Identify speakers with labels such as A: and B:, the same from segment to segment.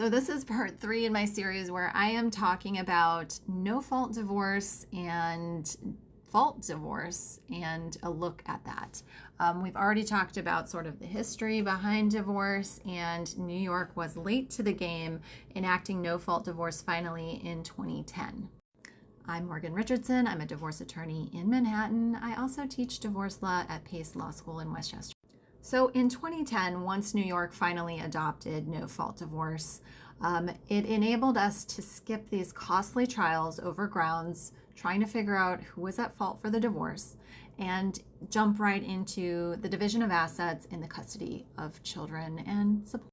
A: So this is part 3 in my series where I am talking about no-fault divorce and fault divorce and a look at that. We've already talked about sort of the history behind divorce, and New York was late to the game enacting no-fault divorce finally in 2010. I'm Morgan Richardson. I'm a divorce attorney in Manhattan. I also teach divorce law at Pace Law School in Westchester. So in 2010, once New York finally adopted no-fault divorce, it enabled us to skip these costly trials over grounds, trying to figure out who was at fault for the divorce, and jump right into the division of assets in the custody of children and support.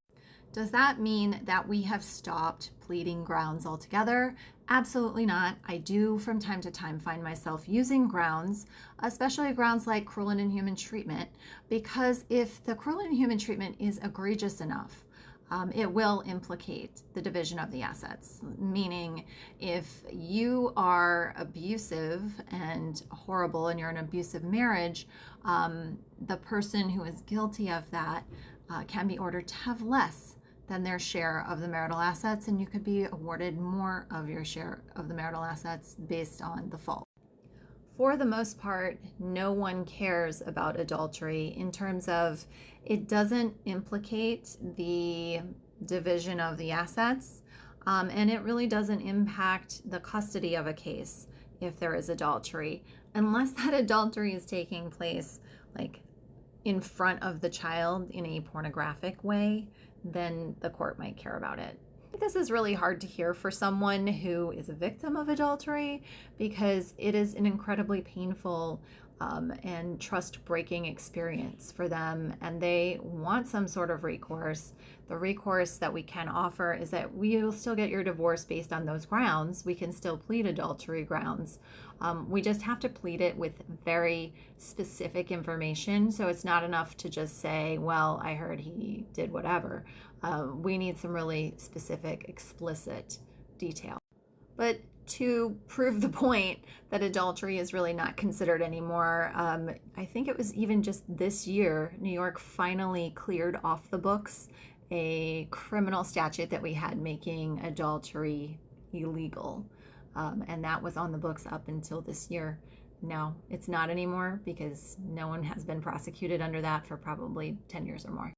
A: Does that mean that we have stopped pleading grounds altogether? Absolutely not. I do from time to time find myself using grounds, especially grounds like cruel and inhuman treatment, because if the cruel and inhuman treatment is egregious enough, it will implicate the division of the assets. Meaning, if you are abusive and horrible and you're in an abusive marriage, the person who is guilty of that can be ordered to have less than their share of the marital assets, and you could be awarded more of your share of the marital assets based on the fault. For the most part, no one cares about adultery in terms of it doesn't implicate the division of the assets, and it really doesn't impact the custody of a case if there is adultery, unless that adultery is taking place like in front of the child in a pornographic way, then the court might care about it. This is really hard to hear for someone who is a victim of adultery, because it is an incredibly painful and trust-breaking experience for them, and they want some sort of recourse. The recourse that we can offer is that we will still get your divorce based on those grounds. We can still plead adultery grounds. We just have to plead it with very specific information, so it's not enough to just say, well, I heard he did whatever. We need some really specific, explicit detail. But to prove the point that adultery is really not considered anymore, I think it was even just this year, New York finally cleared off the books a criminal statute that we had making adultery illegal. And that was on the books up until this year. No, it's not anymore, because no one has been prosecuted under that for probably 10 years or more.